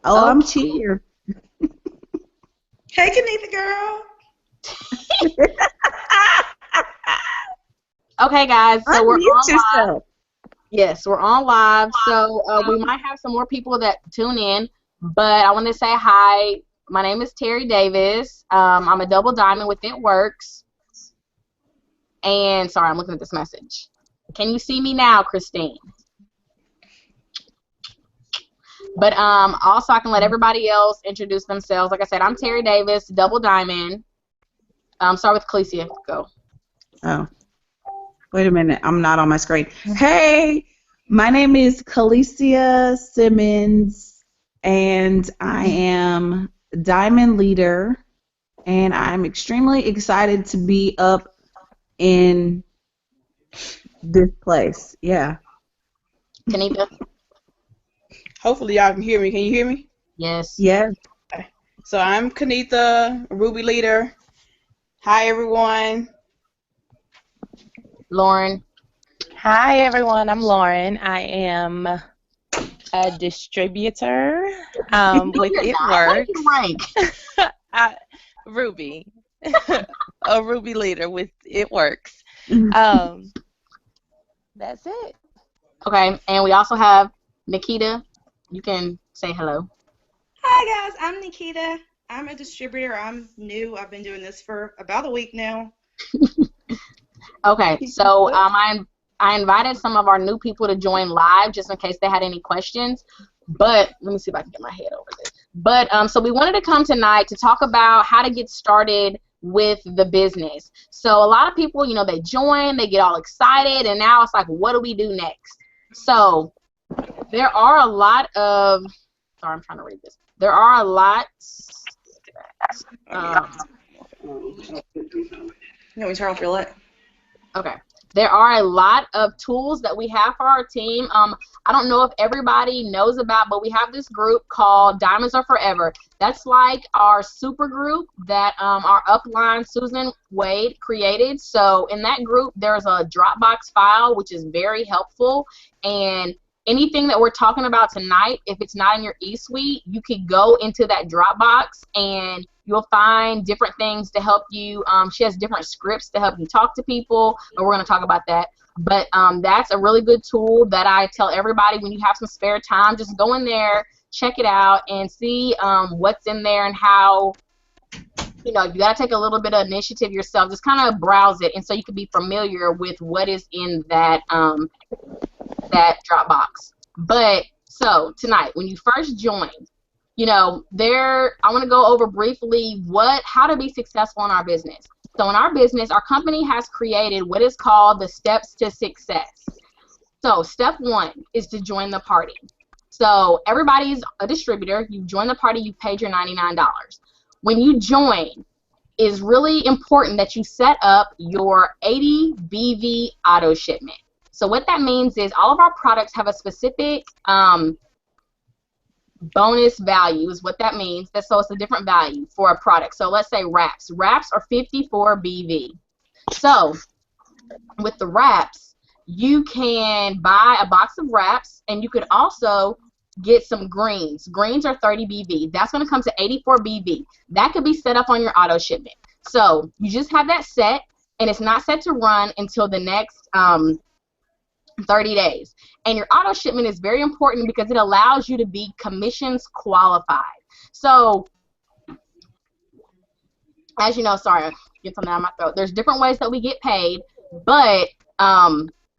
Oh, I'm Okay. cheer. Hey, Kanitha girl. Okay, guys. So we're Unmute on live. yourself. Yes, we're on live. So we might have some more people that tune in, but I want to say hi. My name is Terry Davis. I'm a double diamond with It Works. And sorry, I'm looking at this message. Can you see me now, Christine? But also I can let everybody else introduce themselves. Like I said, I'm Terry Davis, double diamond. Start with Clecia. Go. Oh, wait a minute. I'm not on my screen. Hey, my name is Calicia Simmons, and I am Diamond Leader, and I'm extremely excited to be up in this place. Yeah. Kanika? Hopefully y'all can hear me. Can you hear me? Yes. Yes. Okay. So I'm Kanitha, Ruby Leader. Hi everyone. Lauren? Hi everyone, I'm Lauren. I am a distributor No, with you're It not. What is Works. your rank? Ruby, a Ruby leader with It Works. Um, that's it. Okay, and we also have Nikita. You can say hello. Hi guys, I'm Nikita. I'm a distributor. I'm new. I've been doing this for about a week now. Okay, so I invited some of our new people to join live just in case they had any questions. But let me see if I can get my head over this. But so we wanted to come tonight to talk about how to get started with the business. So a lot of people, you know, they join, they get all excited, and now it's like, what do we do next? So there are a lot of, sorry, I'm trying to read this. There are a lot. You want me to turn off your light? Okay. There are a lot of tools that we have for our team. I don't know if everybody knows about, but we have this group called Diamonds Are Forever. That's like our super group that our upline Susan Wade created. So in that group, there's a Dropbox file, which is very helpful. And anything that we're talking about tonight, if it's not in your eSuite, you could go into that Dropbox and you'll find different things to help you. She has different scripts to help you talk to people, but we're going to talk about that. But that's a really good tool that I tell everybody when you have some spare time, just go in there, check it out, and see what's in there and how, you know, you got to take a little bit of initiative yourself. Just kind of browse it, and so you can be familiar with what is in that that Dropbox. But so tonight, when you first join, you know, I want to go over briefly how to be successful in our business. So in our business, our company has created what is called the steps to success. So step one is to join the party. So everybody's a distributor. You join the party, you paid your $99. When you join, it's really important that you set up your 80 BV auto shipment. So what that means is all of our products have a specific bonus value is what that means. So it's a different value for a product. So let's say wraps. Wraps are 54 BV. So with the wraps, you can buy a box of wraps, and you could also get some greens. Greens are 30 BV. That's going to come to 84 BV. That could be set up on your auto shipment. So you just have that set, and it's not set to run until the next 30 days. And your auto shipment is very important because it allows you to be commissions qualified. So, as you know, sorry, get something out of my throat. There's different ways that we get paid, but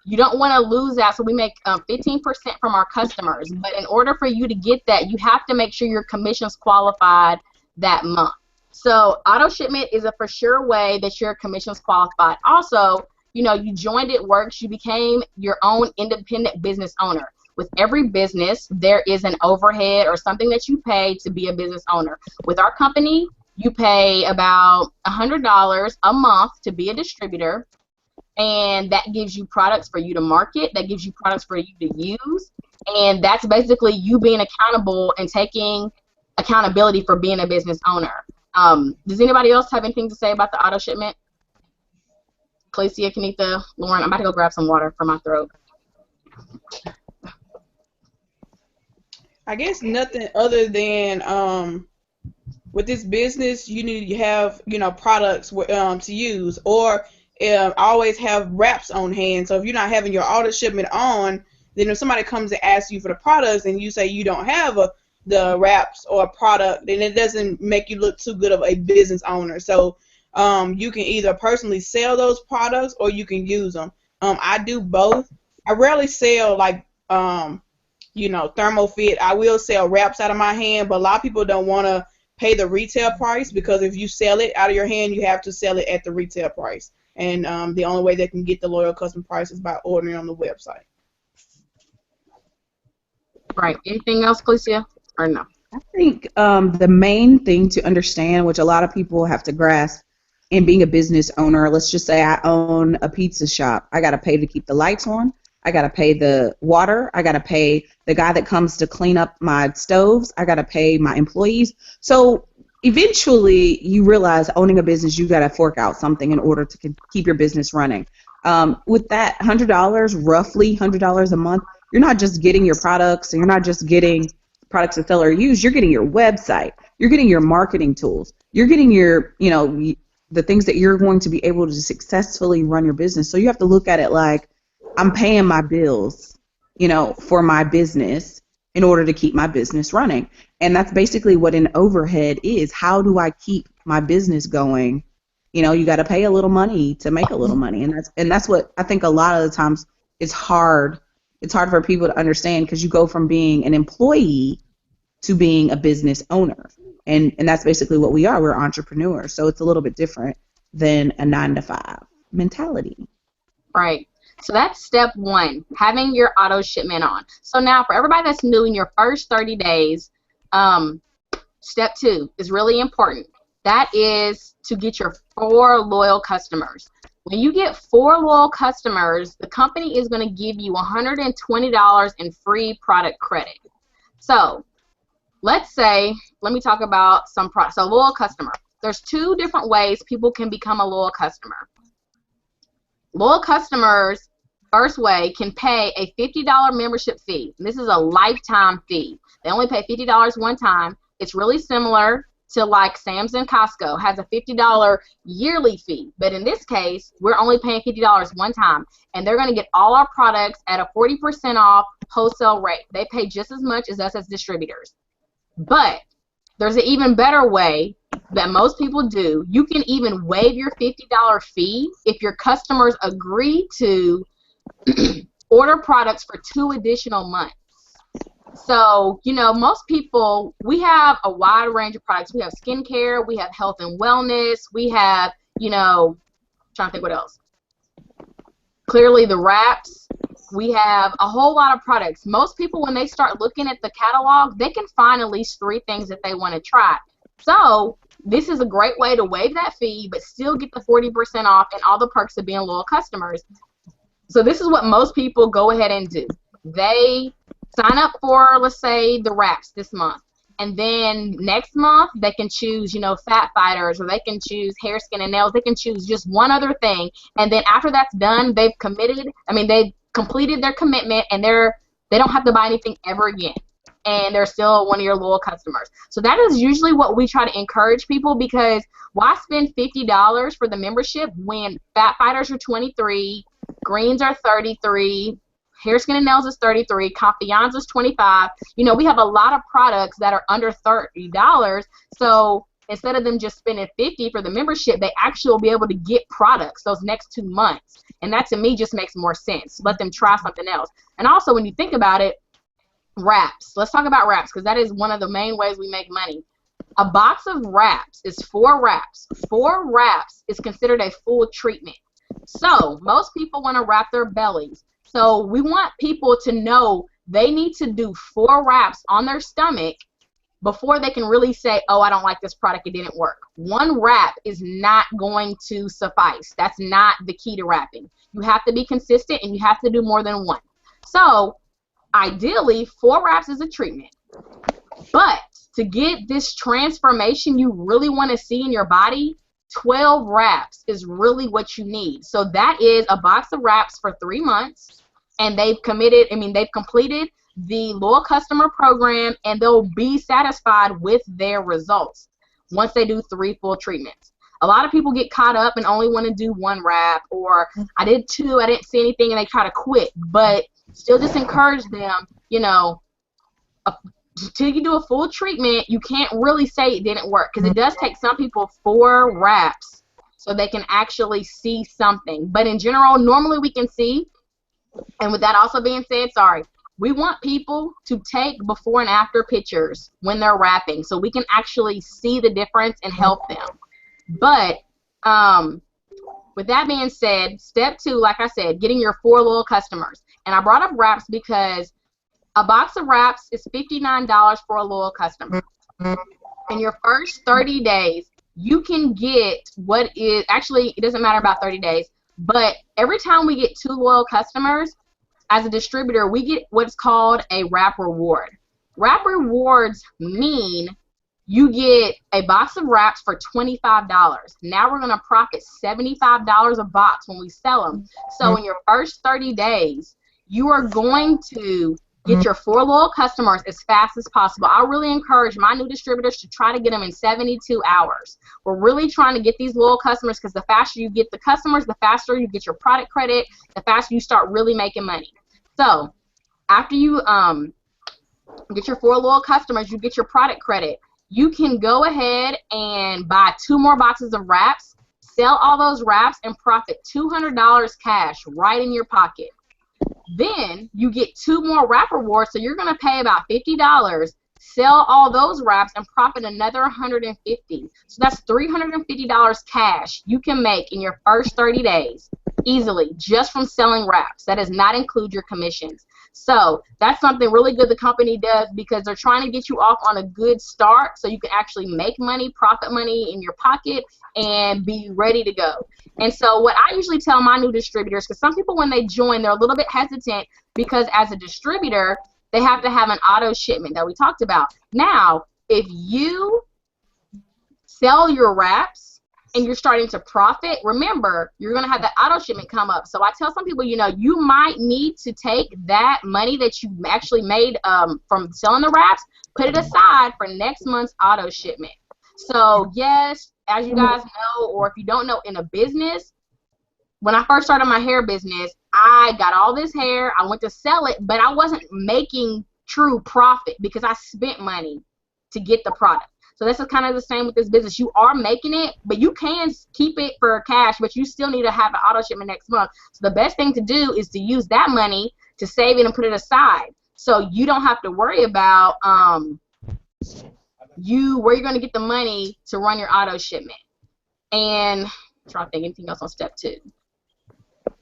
you don't want to lose that. So we make 15% from our customers. But in order for you to get that, you have to make sure your commissions qualified that month. So auto shipment is a for sure way that your commissions qualified. Also, you know, you joined It Works, you became your own independent business owner. With every business, there is an overhead or something that you pay to be a business owner. With our company, you pay about $100 a month to be a distributor, and that gives you products for you to market, that gives you products for you to use, and that's basically you being accountable and taking accountability for being a business owner. Does anybody else have anything to say about the auto shipment? Clecia, Kanitha, Lauren, I'm about to go grab some water for my throat. I guess nothing other than with this business, you need to have, products to use, or always have wraps on hand. So if you're not having your auto shipment on, then if somebody comes and asks you for the products and you say you don't have the wraps or a product, then it doesn't make you look too good of a business owner. So you can either personally sell those products or you can use them. I do both. I rarely sell like thermofit. I will sell wraps out of my hand, but a lot of people don't want to pay the retail price, because if you sell it out of your hand, you have to sell it at the retail price. And the only way they can get the loyal customer price is by ordering on the website. Right. Anything else, Calicia, or no? I think the main thing to understand, which a lot of people have to grasp in being a business owner, let's just say I own a pizza shop. I got to pay to keep the lights on. I got to pay the water. I got to pay the guy that comes to clean up my stoves. I got to pay my employees. So eventually you realize owning a business, you got to fork out something in order to keep your business running. With that $100, roughly $100 a month, you're not just getting your products, and you're not just getting products to sell or use. You're getting your website. You're getting your marketing tools. You're getting your, the things that you're going to be able to successfully run your business. So you have to look at it like, I'm paying my bills, for my business in order to keep my business running. And that's basically what an overhead is. How do I keep my business going? You got to pay a little money to make a little money. And that's what I think a lot of the times it's hard. It's hard for people to understand, because you go from being an employee to being a business owner. And that's basically what we are. We're entrepreneurs. So it's a little bit different than a 9-to-5 mentality. Right. So that's step one, having your auto shipment on. So now for everybody that's new in your first 30 days, step two is really important. That is to get your 4 loyal customers. When you get 4 loyal customers, the company is going to give you $120 in free product credit. So let's say, let me talk about some products. So loyal customer. There's 2 different ways people can become a loyal customer. Loyal customers, first way, can pay a $50 membership fee. And this is a lifetime fee. They only pay $50 one time. It's really similar to like Sam's and Costco has a $50 yearly fee. But in this case, we're only paying $50 one time. And they're going to get all our products at a 40% off wholesale rate. They pay just as much as us as distributors. But there's an even better way that most people do. You can even waive your $50 fee if your customers agree to order products for 2 additional months. So, most people, we have a wide range of products. We have skincare, we have health and wellness, we have, trying to think what else. Clearly the wraps. We have a whole lot of products. Most people, when they start looking at the catalog, they can find at least 3 things that they want to try. So this is a great way to waive that fee, but still get the 40% off and all the perks of being loyal customers. So this is what most people go ahead and do. They sign up for, let's say, the wraps this month. And then next month, they can choose, Fat Fighters, or they can choose hair, skin, and nails. They can choose just one other thing. And then after that's done, they've completed their commitment, and they don't have to buy anything ever again. And they're still one of your loyal customers. So that is usually what we try to encourage people, because why spend $50 for the membership when Fat Fighters are $23, Greens are $33, hair, skin, and nails is $33, Confiance is $25. We have a lot of products that are under $30. So instead of them just spending $50 for the membership, they actually will be able to get products those next 2 months. And that to me just makes more sense. Let them try something else. And also, when you think about it, wraps. Let's talk about wraps, because that is one of the main ways we make money. A box of wraps is 4 wraps. 4 wraps is considered a full treatment. So most people want to wrap their bellies. So we want people to know they need to do 4 wraps on their stomach before they can really say, oh, I don't like this product, it didn't work. 1 wrap is not going to suffice. That's not the key to wrapping. You have to be consistent, and you have to do more than 1. So ideally, 4 wraps is a treatment. But to get this transformation you really want to see in your body, 12 wraps is really what you need. So that is a box of wraps for 3 months, and they've completed the loyal customer program, and they'll be satisfied with their results once they do 3 full treatments. A lot of people get caught up and only want to do 1 wrap, or I did 2, I didn't see anything, and they try to quit. But still just encourage them, you know, until you do a full treatment, you can't really say it didn't work, because it does take some people 4 wraps so they can actually see something. But in general, normally we can see. And with that also being said, we want people to take before and after pictures when they're wrapping so we can actually see the difference and help them. But with that being said, step 2, like I said, getting your 4 loyal customers. And I brought up wraps because a box of wraps is $59 for a loyal customer. In your first 30 days, you can get what is, actually, it doesn't matter about 30 days, but every time we get 2 loyal customers, as a distributor, we get what's called a wrap reward. Wrap rewards mean you get a box of wraps for $25. Now we're going to profit $75 a box when we sell them. So in your first 30 days, you are going to get your 4 loyal customers as fast as possible. I really encourage my new distributors to try to get them in 72 hours. We're really trying to get these loyal customers because the faster you get the customers, the faster you get your product credit, the faster you start really making money. So after you get your 4 loyal customers, you get your product credit. You can go ahead and buy 2 more boxes of wraps, sell all those wraps, and profit $200 cash right in your pocket. Then you get 2 more wrap rewards, so you're going to pay about $50, sell all those wraps, and profit another $150. So that's $350 cash you can make in your first 30 days easily just from selling wraps. That does not include your commissions. So that's something really good the company does because they're trying to get you off on a good start so you can actually make money, profit money in your pocket, and be ready to go. And so what I usually tell my new distributors, because some people when they join, they're a little bit hesitant because as a distributor, they have to have an auto shipment that we talked about. Now, if you sell your wraps and you're starting to profit, remember, you're going to have that auto shipment come up. So I tell some people, you know, you might need to take that money that you actually made from selling the wraps, put it aside for next month's auto shipment. So yes, as you guys know, or if you don't know, in a business, when I first started my hair business, I got all this hair, I went to sell it, but I wasn't making true profit because I spent money to get the product. So that's kind of the same with this business. You are making it, but you can keep it for cash, but you still need to have an auto shipment next month. So the best thing to do is to use that money to save it and put it aside. So you don't have to worry about where you're going to get the money to run your auto shipment. And I'm trying to think anything else on step 2.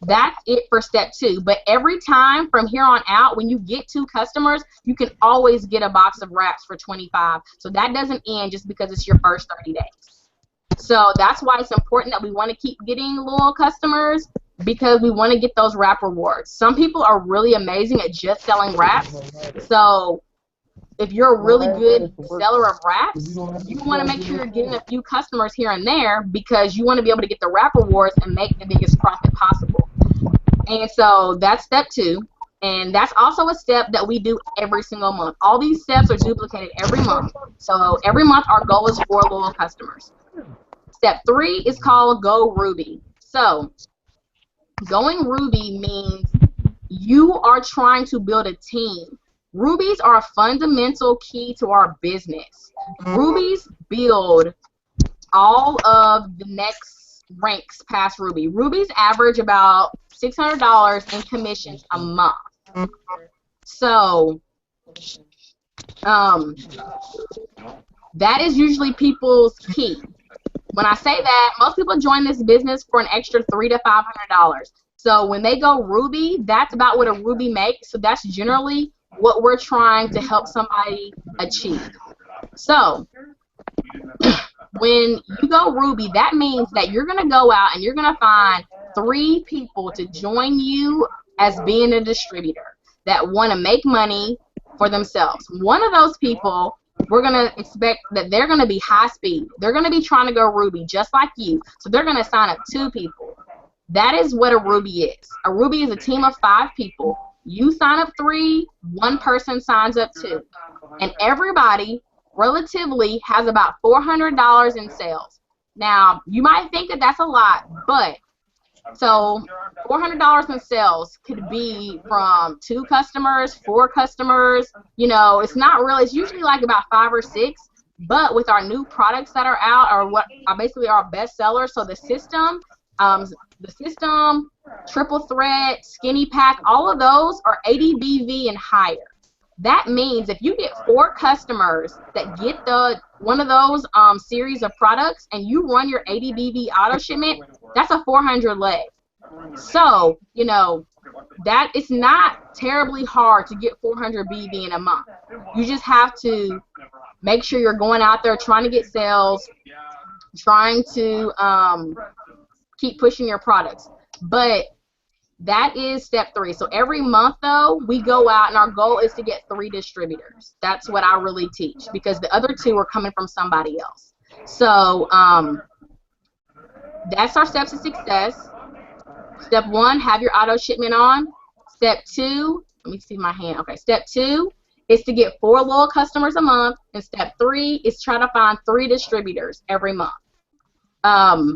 That's it for step 2. But every time from here on out, when you get 2 customers, you can always get a box of wraps for $25. So that doesn't end just because it's your first 30 days. So that's why it's important that we want to keep getting loyal customers because we want to get those wrap rewards. Some people are really amazing at just selling wraps. So if you're a really good seller of wraps, you want to make sure you're getting a few customers here and there because you want to be able to get the wrap rewards and make the biggest profit possible. And so that's step 2. And that's also a step that we do every single month. All these steps are duplicated every month. So every month our goal is 4 loyal customers. Step 3 is called Go Ruby. So going Ruby means you are trying to build a team. Rubies are a fundamental key to our business. Rubies build all of the next ranks past Ruby. Rubies average about $600 in commissions a month. So that is usually people's key. When I say that, most people join this business for an extra $300 to $500. So when they go Ruby, that's about what a Ruby makes. So that's generally what we're trying to help somebody achieve. So when you go Ruby, that means that you're going to go out and you're going to find 3 people to join you as being a distributor that want to make money for themselves. One of those people, we're going to expect that they're going to be high speed. They're going to be trying to go Ruby just like you. So they're going to sign up 2 people. That is what a Ruby is. A Ruby is a team of 5 people. You sign up 3, one person signs up 2. And everybody relatively has about $400 in sales. Now, you might think that that's a lot, but so $400 in sales could be from 2 customers, 4 customers. You know, it's not really, it's usually like about 5 or 6. But with our new products that are out, or what are basically our best sellers, so the system, triple thread, skinny pack, all of those are 80 BV and higher. That means if you get 4 customers that get one of those series of products and you run your 80 BV auto shipment, that's a 400 leg. So, you know, that it's not terribly hard to get 400 BV in a month. You just have to make sure you're going out there trying to get sales, trying to keep pushing your products. But that is step 3. So every month, though, we go out, and our goal is to get 3 distributors. That's what I really teach, because the other 2 are coming from somebody else. So that's our steps to success. Step 1, have your auto shipment on. Step 2, let me see my hand. Okay, step 2 is to get 4 loyal customers a month, and step 3 is try to find 3 distributors every month. I'm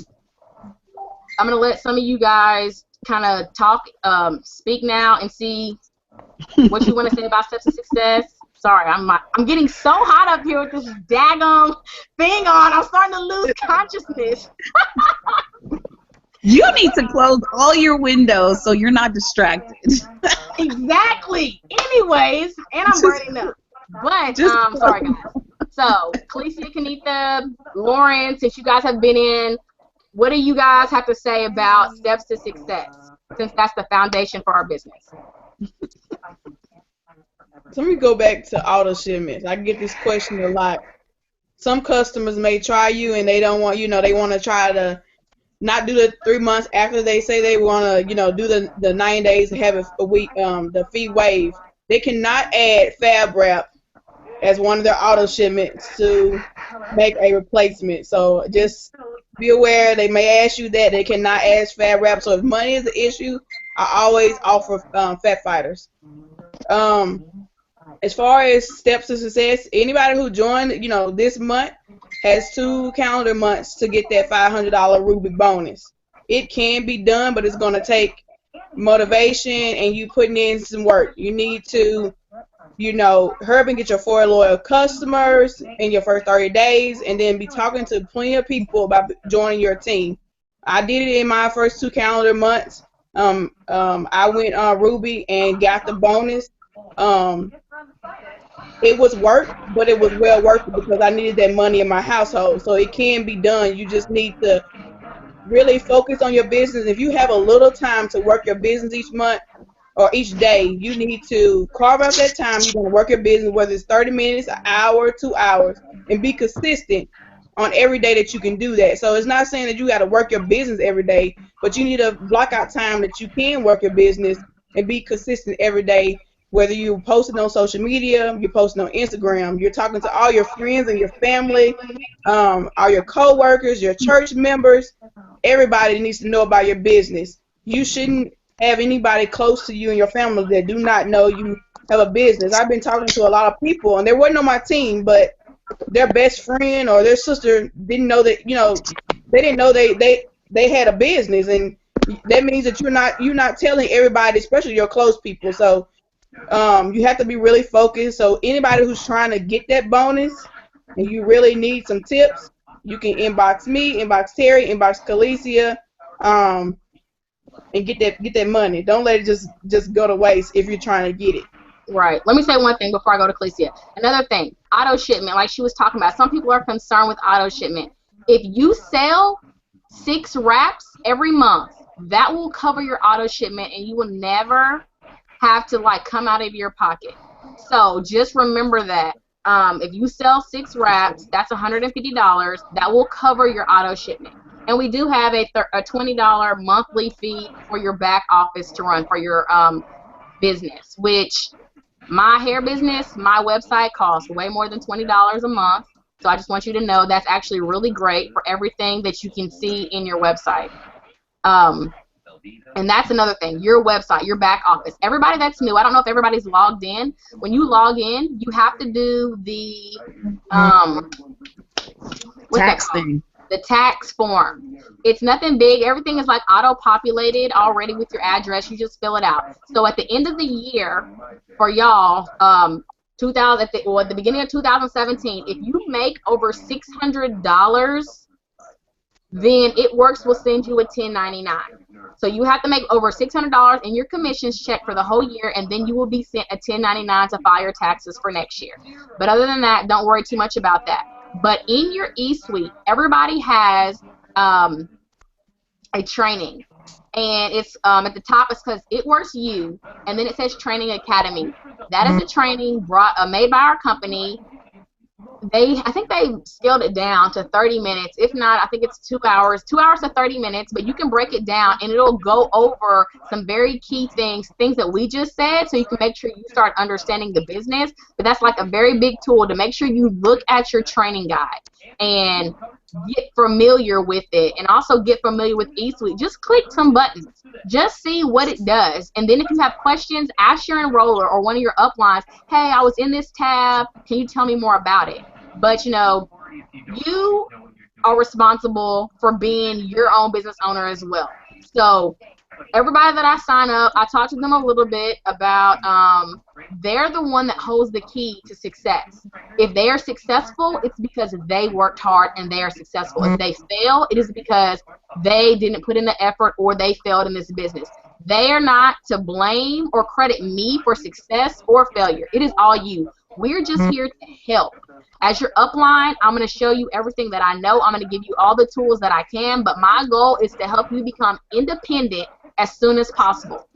gonna let some of you guys kind of talk, speak now, and see what you want to say about steps to success. Sorry, I'm getting so hot up here with this daggum thing on. I'm starting to lose consciousness. You need to close all your windows so you're not distracted. Exactly. Anyways, and I'm burning up. But sorry guys. So, Khalesia, Kenitha, Lauren, since you guys have been in, what do you guys have to say about steps to success, since that's the foundation for our business? So let me go back to auto shipments. I get this question a lot. Some customers may try you and they don't want, they want to try to not do the 3 months after they say they want to, do the 9 days and have a week, the fee waived. They cannot add Fab Wrap as one of their auto shipments to make a replacement. So just be aware, they may ask you that. They cannot add Fab Wrap. So if money is the issue, I always offer Fat Fighters. As far as steps to success, anybody who joined, this month has 2 calendar months to get that $500 Rubik bonus. It can be done, but it's going to take motivation and you putting in some work. You need to, hurry up and get your 4 loyal customers in your first 30 days, and then be talking to plenty of people about joining your team. I did it in my first 2 calendar months. I went on Ruby and got the bonus. It was work, but it was well worth it because I needed that money in my household. So it can be done. You just need to really focus on your business. If you have a little time to work your business each month or each day, you need to carve out that time. You're going to work your business, whether it's 30 minutes, an hour, 2 hours, and be consistent on every day that you can do that. So it's not saying that you got to work your business every day, but you need to block out time that you can work your business and be consistent every day. Whether you're posting on social media, you're posting on Instagram, you're talking to all your friends and your family, all your co-workers, your church members, everybody needs to know about your business. You shouldn't have anybody close to you and your family that do not know you have a business. I've been talking to a lot of people, and they weren't on my team, but their best friend or their sister didn't know that, they didn't know they had a business, and that means that you're not telling everybody, especially your close people. So you have to be really focused. So anybody who's trying to get that bonus and you really need some tips, you can inbox me, inbox Terry, inbox Khalesia, and get that money. Don't let it just go to waste if you're trying to get it. Right. Let me say one thing before I go to Khalesia. Another thing, auto shipment, like she was talking about. Some people are concerned with auto shipment. If you sell 6 wraps every month, that will cover your auto shipment, and you will never have to come out of your pocket. So just remember that. If you sell 6 wraps, that's $150. That will cover your auto shipment. And we do have a $20 monthly fee for your back office to run for your business, which my hair business, my website costs way more than $20 a month. So I just want you to know that's actually really great for everything that you can see in your website. And that's another thing, your website, your back office. Everybody that's new, I don't know if everybody's logged in. When you log in, you have to do the, what's that Tax called? thing. The tax form. It's nothing big. Everything is like auto-populated already with your address. You just fill it out. So at the end of the year, for y'all, at the beginning of 2017, if you make over $600, then It Works will send you a 1099. So you have to make over $600 in your commissions check for the whole year, and then you will be sent a 1099 to file your taxes for next year. But other than that, don't worry too much about that. But in your eSuite, everybody has a training. And it's at the top, it says It Works U, and then it says Training Academy. That is a training made by our company. I think they scaled it down to 30 minutes. If not, I think it's 2 hours. 2 hours to 30 minutes, but you can break it down, and it'll go over some very key things that we just said, so you can make sure you start understanding the business. But that's like a very big tool to make sure you look at your training guide and get familiar with it, and also get familiar with eSuite. Just click some buttons. Just see what it does. And then if you have questions, ask your enroller or one of your uplines, hey, I was in this tab. Can you tell me more about it? But, you are responsible for being your own business owner as well. So everybody that I sign up, I talk to them a little bit about they're the one that holds the key to success. If they are successful, it's because they worked hard and they are successful. If they fail, it is because they didn't put in the effort or they failed in this business. They are not to blame or credit me for success or failure. It is all you. We're just here to help. As your upline, I'm going to show you everything that I know. I'm going to give you all the tools that I can, but my goal is to help you become independent as soon as possible.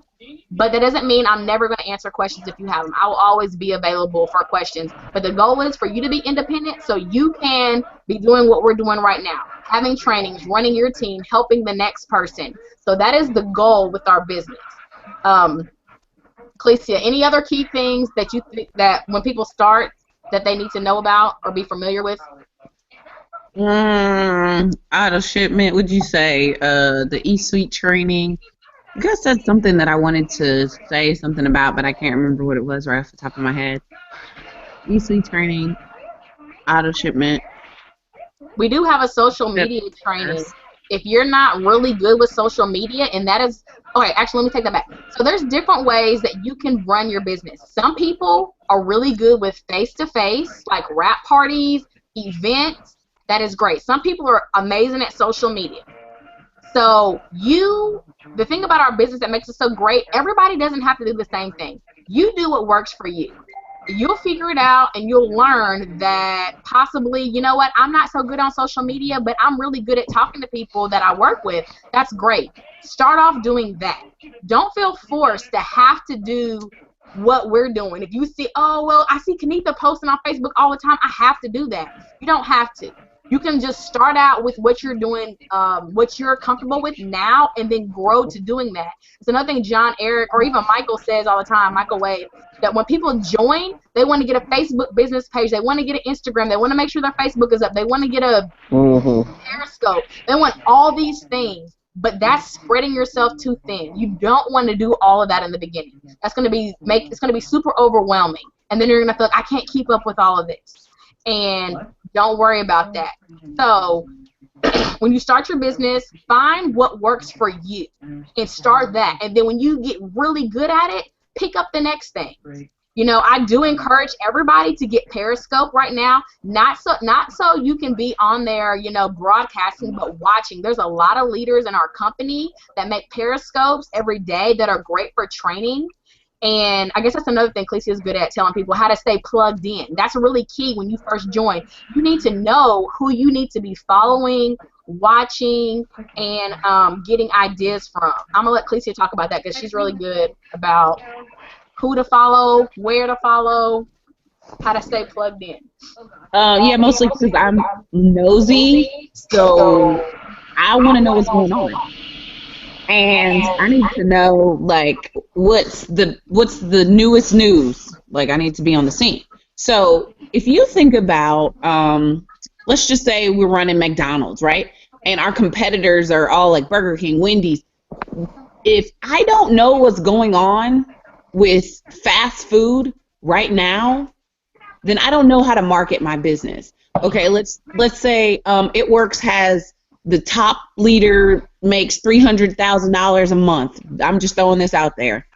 But that doesn't mean I'm never going to answer questions if you have them. I will always be available for questions. But the goal is for you to be independent so you can be doing what we're doing right now, having trainings, running your team, helping the next person. So that is the goal with our business. Clecia, any other key things that you think that when people start that they need to know about or be familiar with? Auto shipment, would you say? The eSuite training. I guess that's something that I wanted to say something about, but I can't remember what it was right off the top of my head. eSuite training, auto shipment. We do have a social media training. If you're not really good with social media, and that is, okay, actually, let me take that back. So there's different ways that you can run your business. Some people are really good with face-to-face, like wrap parties, events. That is great. Some people are amazing at social media. So the thing about our business that makes it so great, everybody doesn't have to do the same thing. You do what works for you. You'll figure it out, and you'll learn that possibly, you know what, I'm not so good on social media, but I'm really good at talking to people that I work with. That's great. Start off doing that. Don't feel forced to have to do what we're doing. If you see, oh, well, I see Kenitha posting on Facebook all the time, I have to do that. You don't have to. You can just start out with what you're doing, what you're comfortable with now, and then grow to doing that. It's another thing John, Eric, or even Michael says all the time, Michael Wade, that when people join, they want to get a Facebook business page. They want to get an Instagram. They want to make sure their Facebook is up. They want to get a Periscope. They want all these things, but that's spreading yourself too thin. You don't want to do all of that in the beginning. That's going to be super overwhelming, and then you're going to feel like, I can't keep up with all of this. And don't worry about that. So when you start your business, find what works for you and start that. And then when you get really good at it, pick up the next thing. I do encourage everybody to get Periscope right now. Not so you can be on there, broadcasting, but watching. There's a lot of leaders in our company that make Periscopes every day that are great for training. And I guess that's another thing Clecia is good at, telling people how to stay plugged in. That's really key when you first join. You need to know who you need to be following, watching, and getting ideas from. I'm going to let Clecia talk about that because she's really good about who to follow, where to follow, how to stay plugged in. Yeah, mostly because I'm nosy, so I want to know what's going on. And I need to know, like, what's the newest news. Like, I need to be on the scene. So if you think about, let's just say we're running McDonald's, right? And our competitors are all like Burger King, Wendy's. if I don't know what's going on with fast food right now, then I don't know how to market my business. Okay, let's say It Works has the top leader makes $300,000 a month. I'm just throwing this out there.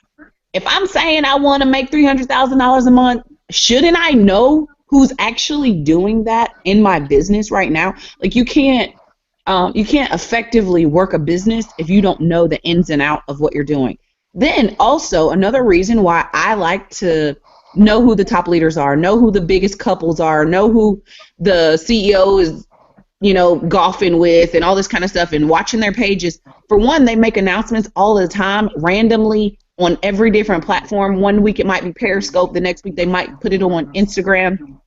If I'm saying I want to make $300,000 a month, shouldn't I know who's actually doing that in my business right now? Like, you can't effectively work a business if you don't know the ins and out of what you're doing. Then also another reason why I like to know who the top leaders are, know who the biggest couples are, know who the CEO is, golfing with and all this kind of stuff, and watching their pages. For one, they make announcements all the time, randomly on every different platform. One week it might be Periscope, the next week they might put it on Instagram.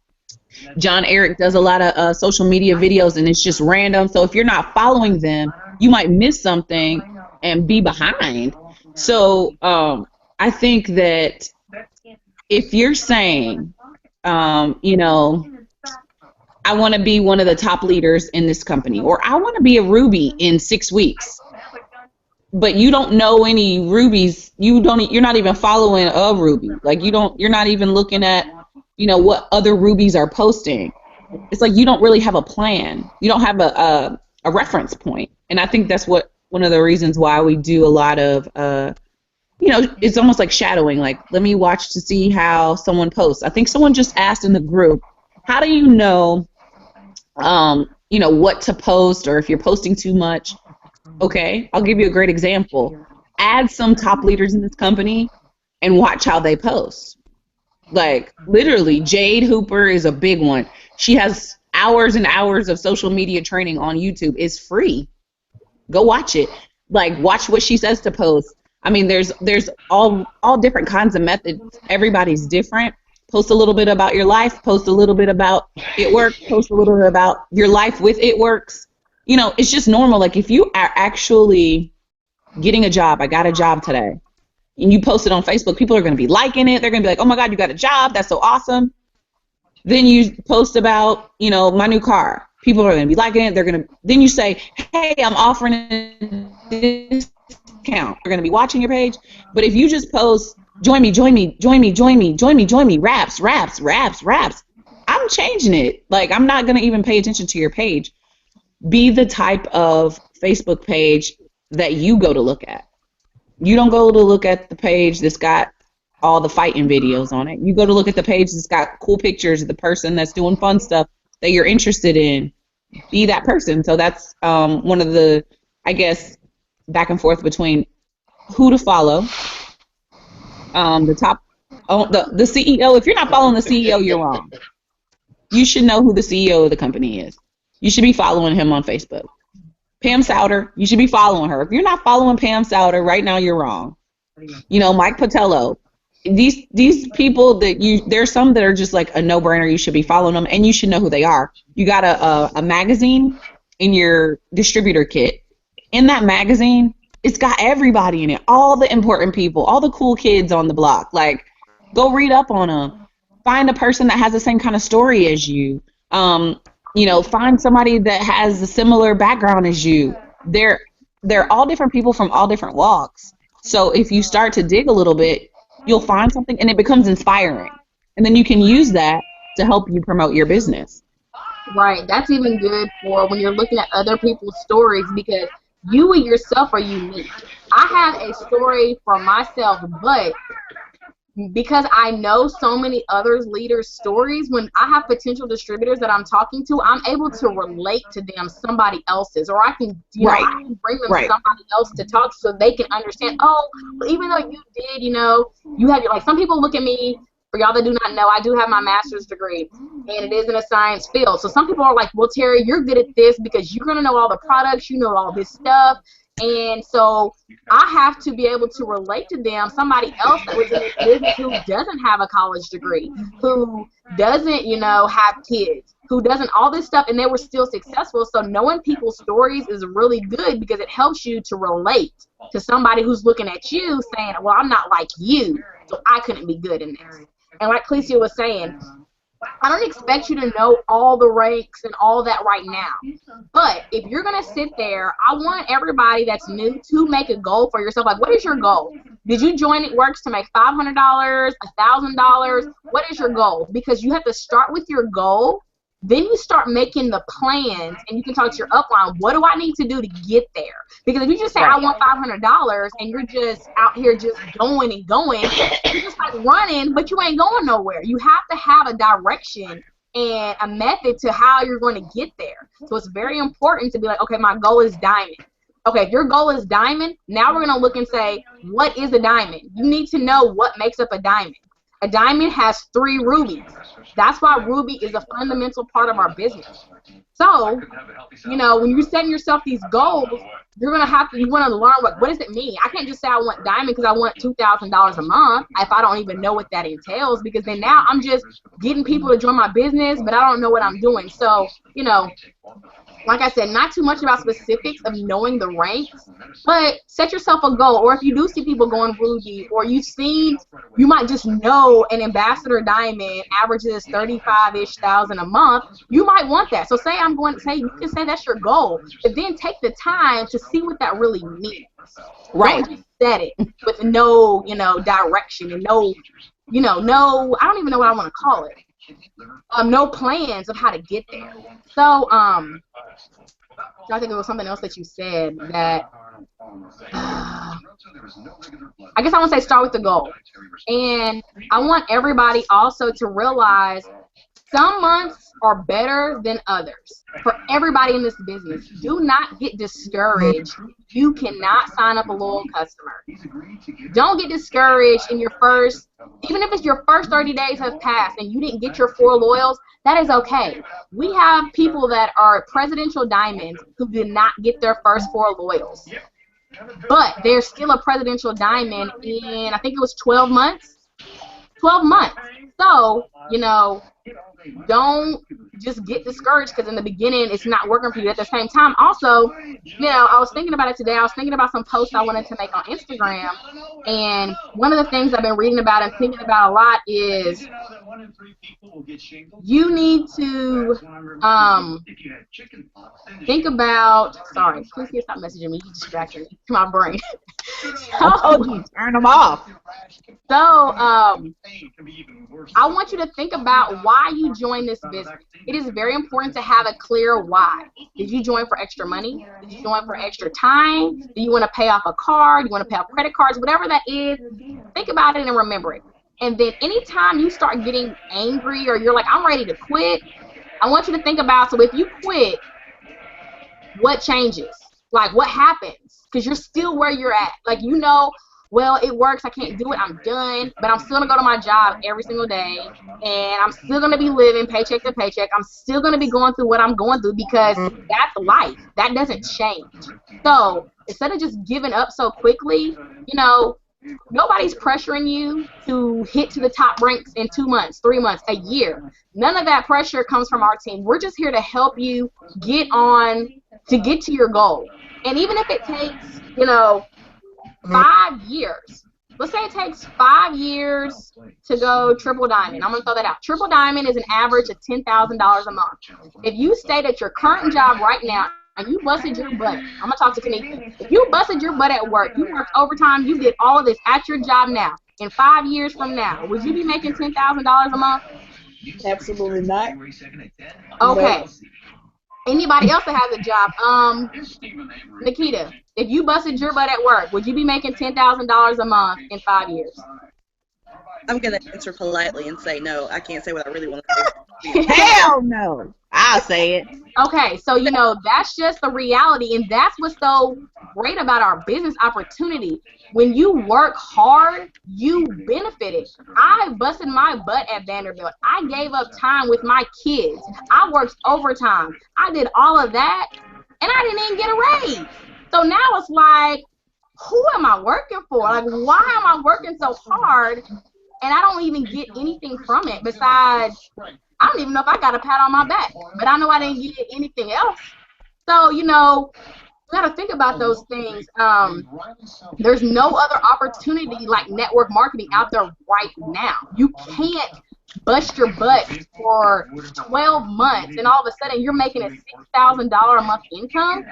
John Eric does a lot of social media videos, and it's just random. So if you're not following them, you might miss something and be behind. So I think that if you're saying, I want to be one of the top leaders in this company, or I want to be a Ruby in 6 weeks, but you don't know any Rubies, you're not even following a Ruby. Like, you're not even looking at, what other Rubies are posting. It's like you don't really have a plan. You don't have a reference point. And I think that's one of the reasons why we do a lot of, it's almost like shadowing. Like, let me watch to see how someone posts. I think someone just asked in the group, how do you know, what to post, or if you're posting too much? Okay, I'll give you a great example. Add some top leaders in this company and watch how they post. Like, literally, Jade Hooper is a big one. She has hours and hours of social media training on YouTube. It's free. Go watch it. Like, watch what she says to post. I mean, there's all different kinds of methods. Everybody's different. Post a little bit about your life. Post a little bit about It Works. Post a little bit about your life with It Works. It's just normal. Like, if you are actually getting a job, I got a job today, and you post it on Facebook, people are going to be liking it. They're going to be like, oh my God, you got a job. That's so awesome. Then you post about, my new car. People are going to be liking it. Then you say, hey, I'm offering a discount. They're going to be watching your page. But if you just post, join me, raps, I'm changing it. Like, I'm not going to even pay attention to your page. Be the type of Facebook page that you go to look at. You don't go to look at the page that's got all the fighting videos on it. You go to look at the page that's got cool pictures of the person that's doing fun stuff that you're interested in. Be that person. So that's one of the, I guess, back and forth between who to follow. The CEO. If you're not following the CEO, you're wrong. You should know who the CEO of the company is. You should be following him on Facebook. Pam Souter, you should be following her. If you're not following Pam Souter right now, you're wrong. Mike Patello. These people there's some that are just like a no-brainer. You should be following them, and you should know who they are. You got a magazine in your distributor kit. In that magazine, it's got everybody in it, all the important people, all the cool kids on the block. Like, go read up on them. Find a person that has the same kind of story as you. Find somebody that has a similar background as you. They're all different people from all different walks. So if you start to dig a little bit, you'll find something, and it becomes inspiring. And then you can use that to help you promote your business. Right. That's even good for when you're looking at other people's stories, because you and yourself are unique. I have a story for myself, but because I know so many others leaders' stories, when I have potential distributors that I'm talking to, I'm able to relate to them somebody else's, or I can, I can bring them somebody else to talk to so they can understand, even though you did, you have, like, some people look at me, for y'all that do not know, I do have my master's degree, and it is in a science field. So some people are like, well, Terry, you're good at this because you're going to know all the products, you know all this stuff. And so I have to be able to relate to them, somebody else that was in this business who doesn't have a college degree, who doesn't, have kids, who doesn't all this stuff, and they were still successful. So knowing people's stories is really good because it helps you to relate to somebody who's looking at you saying, well, I'm not like you, so I couldn't be good in this. And like Clecia was saying, I don't expect you to know all the ranks and all that right now. But if you're going to sit there, I want everybody that's new to make a goal for yourself. Like, what is your goal? Did you join It Works to make $500, $1,000? What is your goal? Because you have to start with your goal. Then you start making the plans, and you can talk to your upline. What do I need to do to get there? Because if you just say, I want $500, and you're just out here just going and going, you're just like running, but you ain't going nowhere. You have to have a direction and a method to how you're going to get there. So it's very important to be like, okay, my goal is diamond. Okay, if your goal is diamond, now we're going to look and say, what is a diamond? You need to know what makes up a diamond. A diamond has 3 rubies. That's why ruby is a fundamental part of our business. So, you know, when you're setting yourself these goals, you want to learn what does it mean. I can't just say I want diamond because I want $2,000 a month if I don't even know what that entails, because then now I'm just getting people to join my business, but I don't know what I'm doing. So, you know, like I said, not too much about specifics of knowing the ranks, but set yourself a goal. Or if you do see people going ruby, or you might just know an ambassador diamond averages 35-ish thousand a month, you might want that. So you can say that's your goal, but then take the time to see what that really means. Right. Don't just set it with no, you know, direction and no, you know, no, I don't even know what I want to call it. No plans of how to get there. So, I think it was something else that you said that, I guess I want to say start with the goal. And I want everybody also to realize some months are better than others. For everybody in this business, do not get discouraged. You cannot sign up a loyal customer. Don't get discouraged in your first, even if it's your first 30 days have passed and you didn't get your 4 loyals, that is okay. We have people that are presidential diamonds who did not get their first 4 loyals. But they're still a presidential diamond in, I think it was 12 months. 12 months. So, you know, don't just get discouraged because in the beginning it's not working for you. At the same time, also, you know, I was thinking about it today. I was thinking about some posts I wanted to make on Instagram, and one of the things I've been reading about and thinking about a lot is you need to think about, sorry, please stop messaging me, you distracted me to my brain. Turn them off. So, I want you to think about why you joined this business. It is very important to have a clear why. Did you join for extra money? Did you join for extra time? Do you want to pay off a car? Do you want to pay off credit cards? Whatever that is, think about it and remember it. And then anytime you start getting angry or you're like, I'm ready to quit, I want you to think about, so if you quit, what changes? Like, what happens? Because you're still where you're at. Like, you know, well, it works, I can't do it, I'm done, but I'm still going to go to my job every single day, and I'm still going to be living paycheck to paycheck. I'm still going to be going through what I'm going through because that's life. That doesn't change. So instead of just giving up so quickly, you know, nobody's pressuring you to hit to the top ranks in 2 months, 3 months, a year. None of that pressure comes from our team. We're just here to help you get to your goal. And even if it takes, you know, 5 years. Let's say it takes 5 years to go triple diamond. I'm going to throw that out. Triple diamond is an average of $10,000 a month. If you stayed at your current job right now and you busted your butt, I'm going to talk to Kanika. If you busted your butt at work, you worked overtime, you did all of this at your job now, in 5 years from now, would you be making $10,000 a month? Absolutely not. Okay. No. Anybody else that has a job? Nikita, if you busted your butt at work, would you be making $10,000 a month in 5 years? I'm going to answer politely and say no. I can't say what I really want to say. Hell no. I'll say it. Okay, so, you know, that's just the reality, and that's what's so great about our business opportunity. When you work hard, you benefited. I busted my butt at Vanderbilt. I gave up time with my kids. I worked overtime. I did all of that, and I didn't even get a raise. So now it's like, who am I working for? Like, why am I working so hard, and I don't even get anything from it besides, I don't even know if I got a pat on my back, but I know I didn't get anything else. So, you know, you got to think about those things. There's no other opportunity like network marketing out there right now. You can't bust your butt for 12 months, and all of a sudden you're making a $6,000 a month income.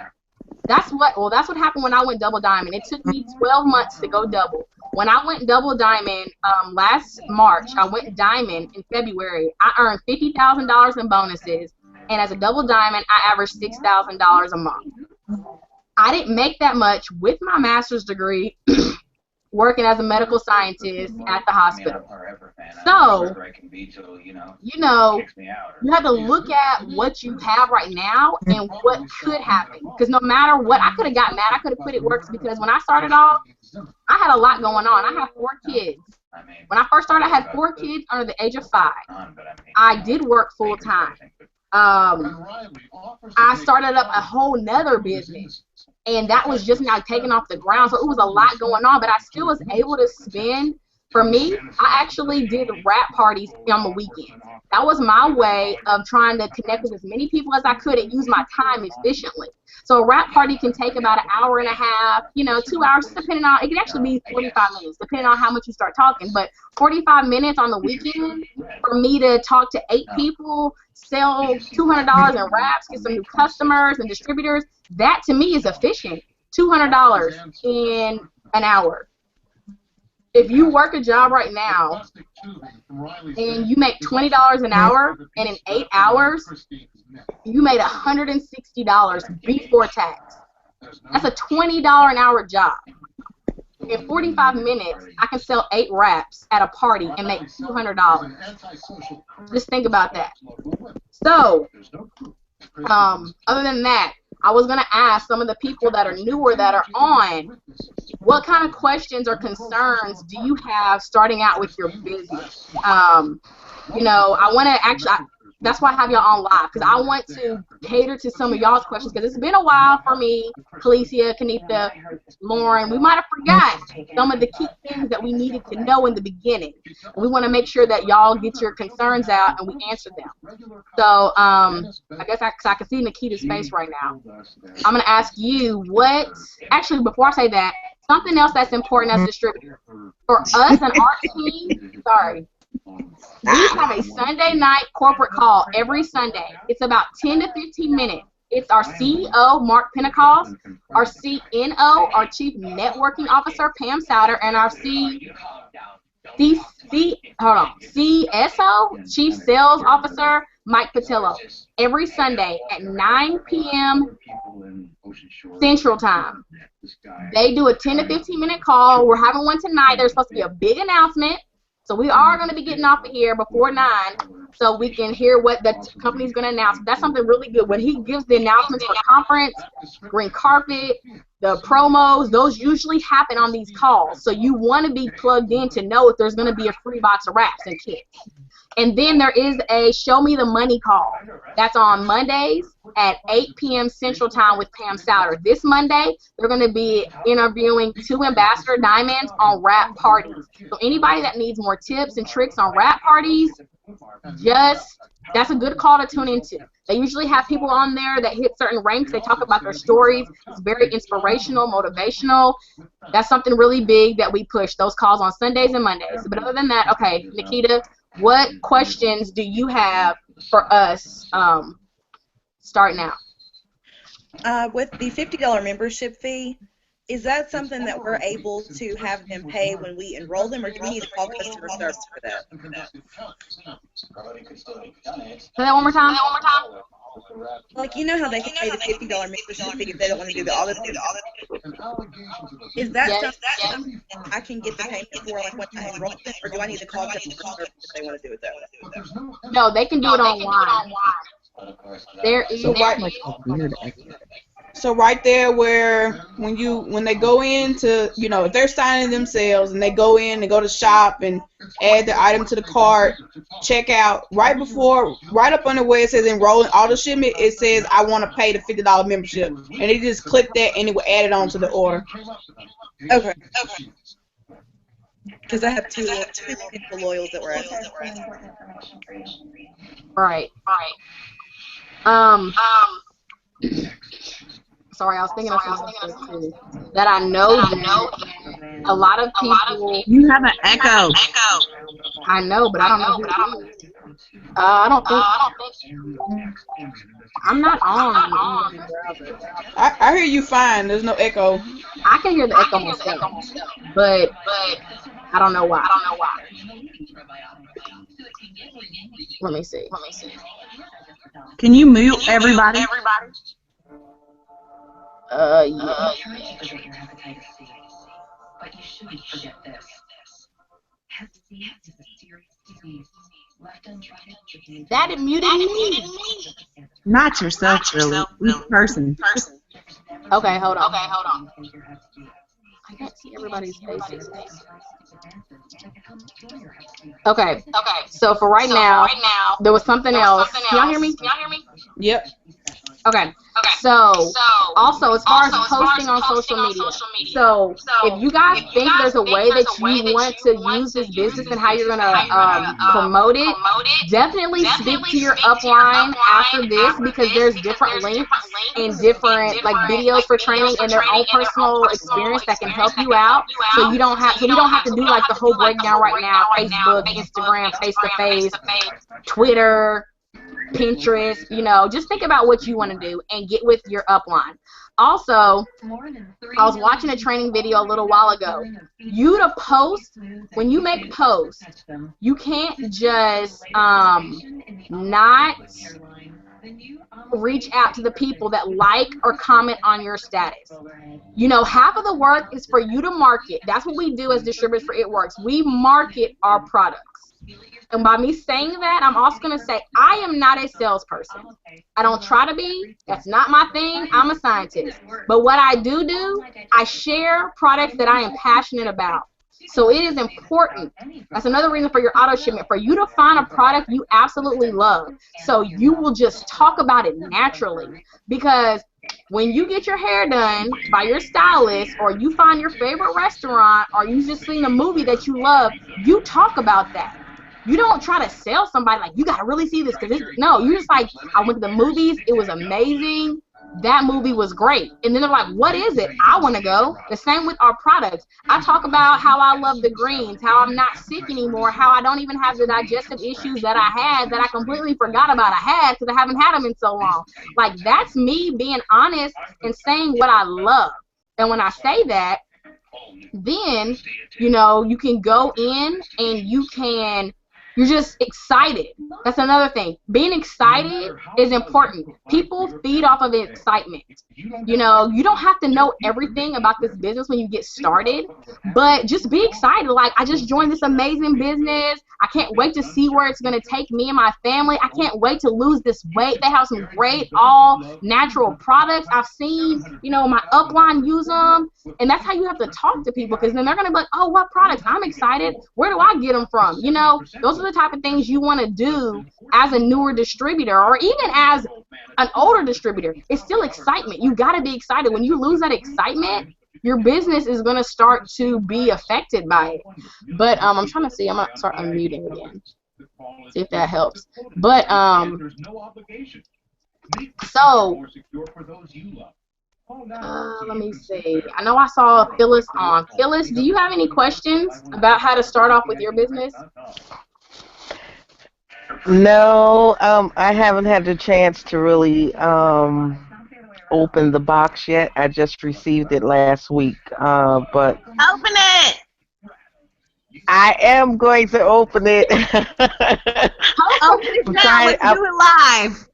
That's what happened when I went double diamond. It took me 12 months to go double. When I went double diamond last March, I went diamond in February. I earned $50,000 in bonuses, and as a double diamond, I averaged $6,000 a month. I didn't make that much with my master's degree working as a medical scientist at the hospital. So, you have to look at what you have right now and what could happen. Because no matter what, I could have got mad, I could have quit at work, because when I started off, I had a lot going on. I had 4 kids. When I first started, I had 4 kids under the age of 5. I did work full time. I started up a whole nother business, and that was just now taking off the ground. So it was a lot going on, but I still was able to spend. For me, I actually did wrap parties on the weekends. That was my way of trying to connect with as many people as I could and use my time efficiently. So a wrap party can take about an hour and a half, 2 hours, depending on, it can actually be 45 minutes, depending on how much you start talking. But 45 minutes on the weekend for me to talk to 8 people, sell $200 in wraps, get some new customers and distributors, that to me is efficient. $200 in an hour. If you work a job right now and you make $20 an hour, and in 8 hours you made $160 before tax, that's a $20 an hour job. In 45 minutes, I can sell 8 wraps at a party and make $200. Just think about that. So, other than that, I was going to ask some of the people that are newer that are on, what kind of questions or concerns do you have starting out with your business? I want to actually, that's why I have y'all on live, because I want to cater to some of y'all's questions, because it's been a while for me, Kalicia, Kanita, Lauren. We might have forgot some of the key things that we needed to know in the beginning. We want to make sure that y'all get your concerns out and we answer them. So I guess I can see Nikita's face right now. I'm going to ask you actually, before I say that, something else that's important as a distributor. For us and our team, we have a Sunday night corporate call every Sunday. It's about 10 to 15 minutes. It's our CEO, Mark Pentecost, our CNO, our Chief Networking Officer, Pam Souter, and our CSO, Chief Sales Officer, Mike Patillo. Every Sunday at 9 p.m. Central Time. They do a 10 to 15 minute call. We're having one tonight. There's supposed to be a big announcement. So we are going to be getting off of here before 9 so we can hear what the company's going to announce. That's something really good. When he gives the announcements for conference, green carpet, the promos, those usually happen on these calls. So you want to be plugged in to know if there's going to be a free box of wraps and kits. And then there is a Show Me the Money call. That's on Mondays at 8 p.m. Central Time with Pam Souter. This Monday, they're going to be interviewing 2 Ambassador Diamonds on wrap parties. So anybody that needs more tips and tricks on wrap parties, that's a good call to tune into. They usually have people on there that hit certain ranks. They talk about their stories. It's very inspirational, motivational. That's something really big that we push, those calls on Sundays and Mondays. But other than that, okay, Nikita, what questions do you have for us starting out? With the $50 membership fee, is that something that we're able to have them pay when we enroll them, or do we need to call customer service for that? Say that one more time. Like, you know how they can pay the $50 membership fee if they don't want to do the audit? Is that something I can get the payment for, like, when I enroll them, or do I need to call customer service if they want to do it that way? No, they can do it online. There is So right there, where when they go into, if they're signing themselves and they go in and go to shop and add the item to the cart, check out, right up under where it says enroll in auto shipment, it says I want to pay the $50 membership, and they just click that and it will add it on to the order. Okay. Because I have two people loyals that were asking. Right. Sorry, I was thinking of something too that I know a lot of people. You have an echo. I know, but I don't know who it is. I don't think. I'm not on. I hear you fine. There's no echo. I can hear the echo myself, but I don't know why. Let me see. Can you mute everybody? Yeah. But you shouldn't forget this. Hepatitis is a serious disease. Left untreated. That muted me. Not yourself, really. Each person. Okay, hold on. I can't see everybody's faces. Okay. So for right now, there was something else. Can y'all hear me? Yep. Okay. So also as far as posting on social media, so if you guys think there's a way that you want to use this business and how you're gonna promote it, definitely speak to your upline after this, because there's different links and different like videos for training and their own personal experience that can help you out. So we don't have to do like the whole breakdown right now. Facebook, Instagram, face to face, Twitter, Pinterest, just think about what you want to do and get with your upline. Also, I was watching a training video a little while ago. When you make posts, you can't just not reach out to the people that like or comment on your status. Half of the work is for you to market. That's what we do as distributors for It Works. We market our products. And by me saying that, I'm also going to say I am not a salesperson. I don't try to be. That's not my thing. I'm a scientist. But what I do, I share products that I am passionate about. So it is important. That's another reason for your auto shipment, for you to find a product you absolutely love. So you will just talk about it naturally. Because when you get your hair done by your stylist, or you find your favorite restaurant, or you just seen a movie that you love, you talk about that. You don't try to sell somebody like, you got to really see this. No, you're just like, I went to the movies. It was amazing. That movie was great. And then they're like, what is it? I want to go. The same with our products. I talk about how I love the greens, how I'm not sick anymore, how I don't even have the digestive issues that I had that I completely forgot about I had because I haven't had them in so long. Like, that's me being honest and saying what I love. And when I say that, then, you can go in and you're just excited. That's another thing. Being excited is important. People feed off of excitement. You don't have to know everything about this business when you get started, but just be excited. Like, I just joined this amazing business. I can't wait to see where it's going to take me and my family. I can't wait to lose this weight. They have some great all natural products. I've seen, my upline use them. And that's how you have to talk to people, because then they're going to be like, oh, what products? I'm excited. Where do I get them from? Those are the type of things you want to do as a newer distributor, or even as an older distributor. It's still excitement. You got to be excited. When you lose that excitement, your business is going to start to be affected by it. But I'm trying to see. I'm going to start unmuting again. See if that helps. But so let me see. I know I saw Phyllis on. Phyllis, do you have any questions about how to start off with your business? No, I haven't had the chance to really open the box yet. I just received it last week, but Open it! I am going to open it. Open it now. Let's do it live.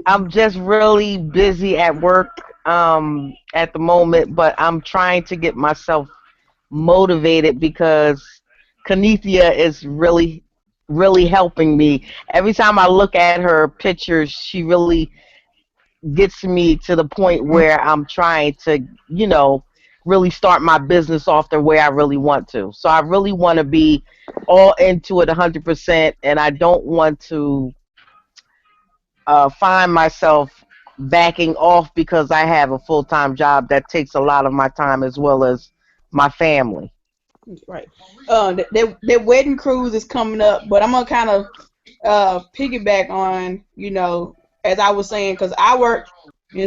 I'm just really busy at work at the moment, but I'm trying to get myself motivated because Kanithia is really helping me. Every time I look at her pictures, she really gets me to the point where I'm trying to, really start my business off the way I really want to. So I really want to be all into it 100%, and I don't want to find myself backing off because I have a full-time job that takes a lot of my time as well as my family. Right. Their wedding cruise is coming up, but I'm gonna kind of piggyback on, as I was saying, because I work.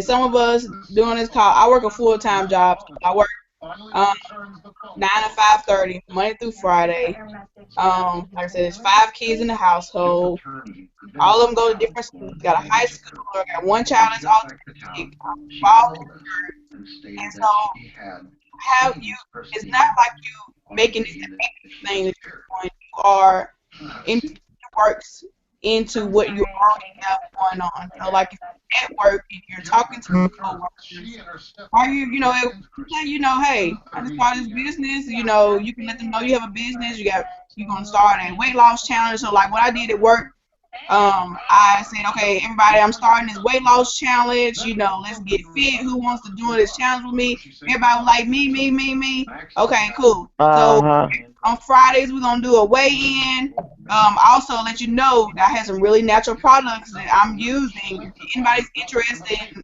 Some of us doing this call, I work a full-time job. I work Um, 9 to 5:30, Monday through Friday. Like I said, there's 5 kids in the household. All of them go to different schools. Got a high schooler, got one child that's autistic, and so have you? It's not like you making this a thing that you're doing. You are into the works into what you already have going on. So, like if you're at work and you're talking to your coworkers, or hey, I just started this business. You can let them know you have a business. You're gonna start a weight loss challenge. So, like what I did at work. I said, okay, everybody, I'm starting this weight loss challenge. Let's get fit. Who wants to do this challenge with me? Everybody was like, me. Okay, cool. So on Fridays, we're going to do a weigh-in. Also, let you know that I have some really natural products that I'm using. If anybody's interested in,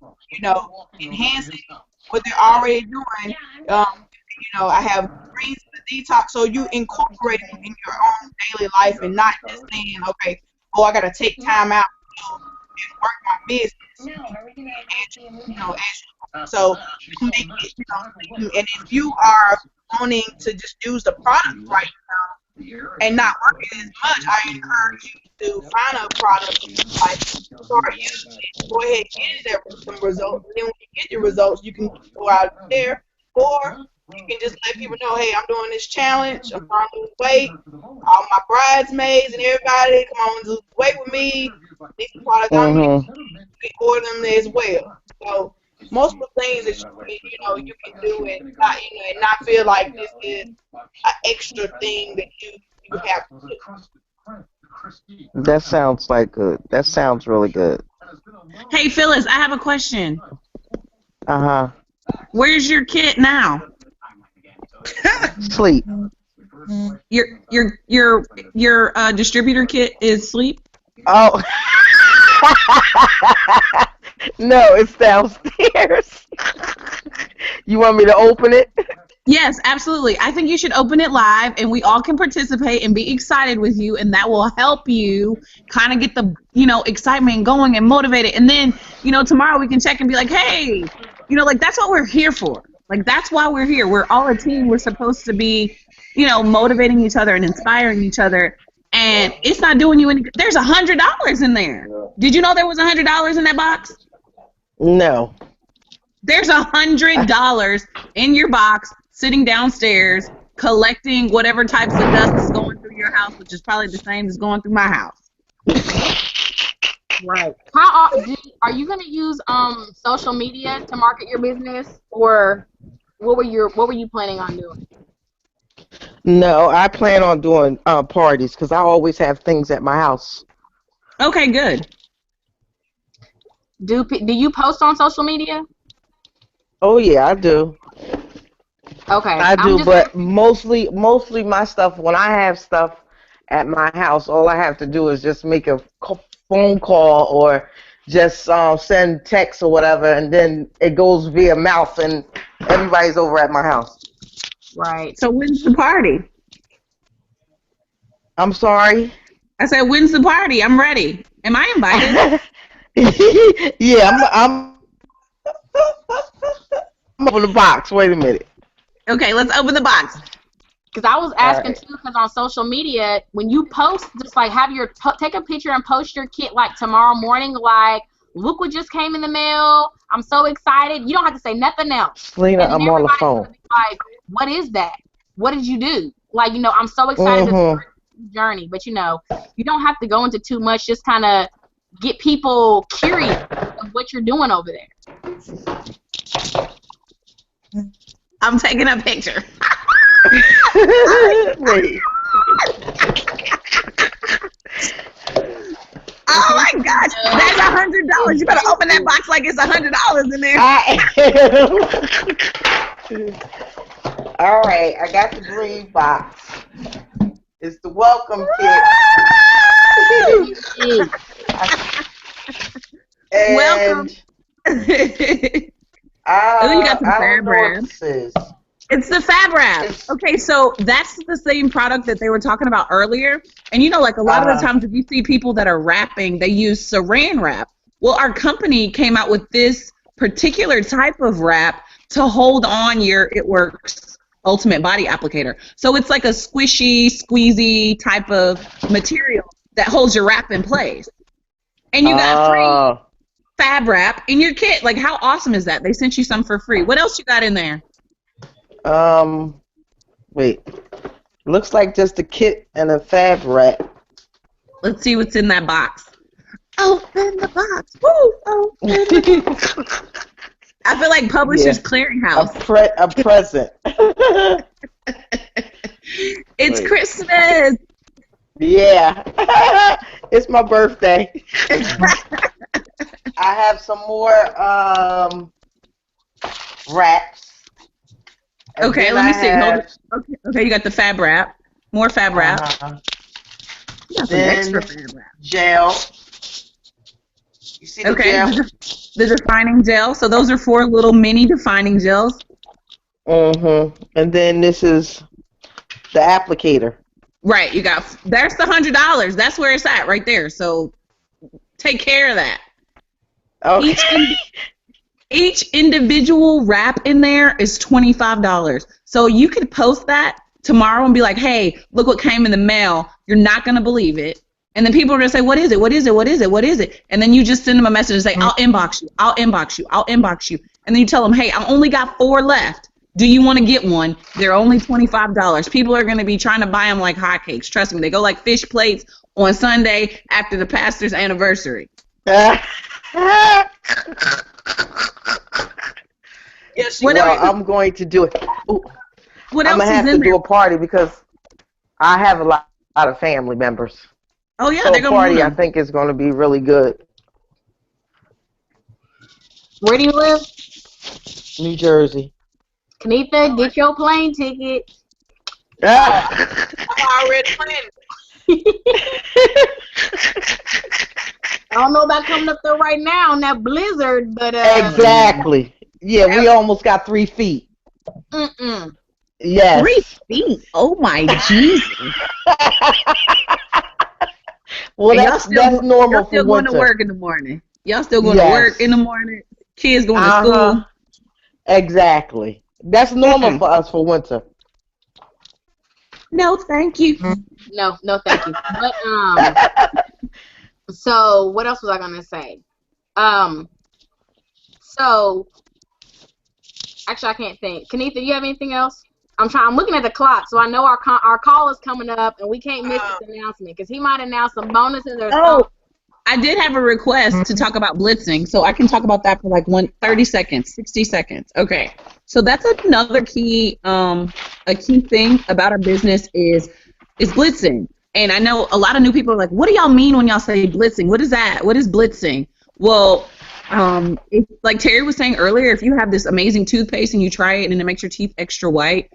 enhancing what they're already doing, I have greens for the detox. So you incorporate it in your own daily life and not just saying, okay, I gotta take time out and work my business. So you make it, and if you are wanting to just use the product right now and not working as much, I encourage you to find a product like start using it. Go ahead and get some results. And then when you get your results, you can go out there, or you can just let people know, hey, I'm doing this challenge. I'm trying to lose weight. All my bridesmaids and everybody, come on, lose weight with me. These products I'm using, you can order them as well. So most of the things that you can do and not feel like this is an extra thing that you have to do. That sounds like good. That sounds really good. Hey, Phyllis, I have a question. Where's your kit now? Sleep. Your distributor kit is sleep? Oh. No, it's downstairs. You want me to open it? Yes, absolutely. I think you should open it live, and we all can participate and be excited with you, and that will help you kind of get the excitement going and motivated. And then tomorrow we can check and be like, hey, that's what we're here for. Like, that's why we're here. We're all a team. We're supposed to be, motivating each other and inspiring each other. And it's not doing you any good. There's $100 in there. Did you know there was $100 in that box? No. There's $100 in your box sitting downstairs collecting whatever types of dust is going through your house, which is probably the same as going through my house. Right. Are you going to use social media to market your business, or what were you planning on doing? No, I plan on doing parties because I always have things at my house. Okay, good. Do you post on social media? Oh yeah, I do. Okay. I do, but mostly my stuff. When I have stuff at my house, all I have to do is just make a phone call or just send text or whatever, and then it goes via mouth, and everybody's over at my house. Right. So when's the party? I'm sorry? I said, when's the party? I'm ready. Am I invited? Yeah, I'm open the box. Wait a minute. Okay, let's open the box. Because I was asking too, because on social media, when you post, just like have take a picture and post your kit like tomorrow morning, like, look what just came in the mail. I'm so excited. You don't have to say nothing else. Selena, I'm on the phone. Like, what is that? What did you do? Like, I'm so excited to start this journey. But, you don't have to go into too much. Just kind of get people curious of what you're doing over there. I'm taking a picture. Wait. Oh my gosh, there's $100. You better open that box like it's $100 in there. All right, I got the green box. It's the welcome kit. Welcome. Oh, you got some Fab Wrap. It's the Fab Wrap. Okay, so that's the same product that they were talking about earlier. And like a lot of the times if you see people that are wrapping, they use saran wrap. Well, our company came out with this particular type of wrap to hold on your It Works Ultimate Body Applicator. So it's like a squishy, squeezy type of material that holds your wrap in place. And you got free fab wrap in your kit. Like, how awesome is that? They sent you some for free. What else you got in there? Wait. Looks like just a kit and a fab wrap. Let's see what's in that box. Open the box. Woo! Open the box. I feel like Publishers Clearinghouse. A present. It's Christmas. Yeah. It's my birthday. I have some more wraps. Okay, let me see. Hold it. Okay, you got the fab wrap. More fab wrap. You got some extra fab wrap. Gel. You see the gel? The defining gel. So those are 4 little mini defining gels. And then this is the applicator. Right. You got. There's the $100. That's where it's at, right there. So take care of that. Okay. Each individual wrap in there is $25. So you could post that tomorrow and be like, hey, look what came in the mail. You're not going to believe it. And then people are going to say, what is it? What is it? What is it? What is it? And then you just send them a message and say, I'll inbox you. I'll inbox you. I'll inbox you. And then you tell them, hey, I only got 4 left. Do you want to get one? They're only $25. People are going to be trying to buy them like hotcakes. Trust me. They go like fish plates on Sunday after the pastor's anniversary. Yes, I'm going to do it. Ooh, what else I'm going to have to do a party because I have a lot of family members. Oh, yeah. So they're a party I think is going to be really good. Where do you live? New Jersey. Kanitha, get your plane ticket. I'm already planning. I don't know about coming up there right now in that blizzard, but exactly. Yeah, we almost got 3 feet. Yes. 3 feet. Oh my Jesus. Well, that's normal y'all still for going winter. to work in the morning. Y'all still going to work in the morning. Kids going to school. Exactly. That's normal for us for winter. No, thank you. No, thank you. But so what else was I gonna say? So actually, I can't think. Kanitha, you have anything else? I'm looking at the clock, so I know our call is coming up, and we can't miss this announcement because he might announce some bonuses or something. I did have a request to talk about blitzing, so I can talk about that for like 30 seconds, 60 seconds. Okay, so that's another key, a key thing about our business is blitzing. And I know a lot of new people are like, what do y'all mean when y'all say blitzing? What is that? What is blitzing? Well, like Terry was saying earlier, if you have this amazing toothpaste and you try it and it makes your teeth extra white,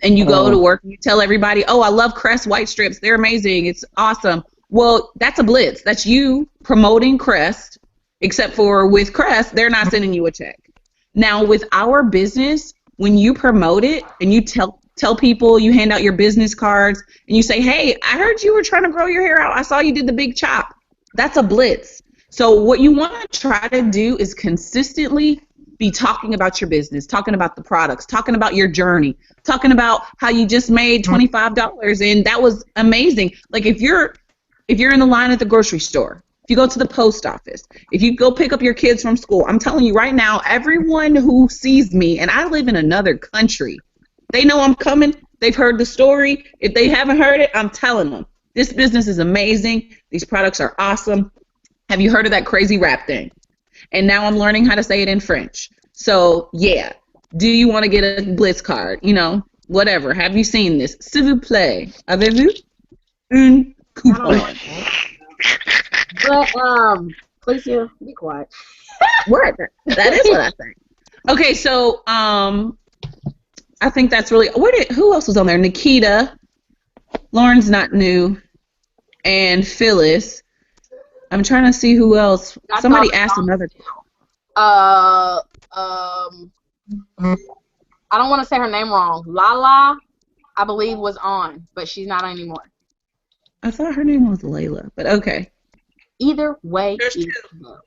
and you go to work and you tell everybody, oh, I love Crest white strips. They're amazing. It's awesome. Well, that's a blitz. That's you promoting Crest, except for with Crest, they're not sending you a check. Now, with our business, when you promote it and you tell people, you hand out your business cards, and you say, hey, I heard you were trying to grow your hair out. I saw you did the big chop. That's a blitz. So what you want to try to do is consistently be talking about your business, talking about the products, talking about your journey, talking about how you just made $25 and that was amazing. Like if you're in the line at the grocery store, if you go to the post office, if you go pick up your kids from school, I'm telling you right now, everyone who sees me, and I live in another country, they know I'm coming. They've heard the story. If they haven't heard it, I'm telling them. This business is amazing. These products are awesome. Have you heard of that crazy rap thing? And now I'm learning how to say it in French. So, yeah. Do you want to get a Blitz card? You know, whatever. Have you seen this? S'il vous plaît. Avez-vous un coupon? But, please, be quiet. What? That is what I think. Okay, so, I think that's really, who else was on there? Nikita, Lauren's not new, and Phyllis. I'm trying to see who else. Somebody asked another. I don't want to say her name wrong. Lala, I believe, was on, but she's not anymore. I thought her name was Layla, but okay. Either way, There's it two. goes.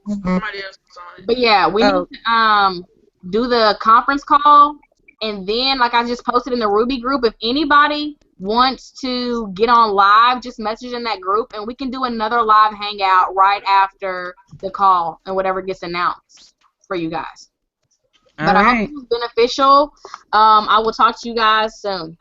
Somebody else was on it. But yeah, we need to do the conference call, and then, like I just posted in the Ruby group, if anybody wants to get on live, just message in that group, and we can do another live hangout right after the call and whatever gets announced for you guys. All But I hope right. this was beneficial. I will talk to you guys soon.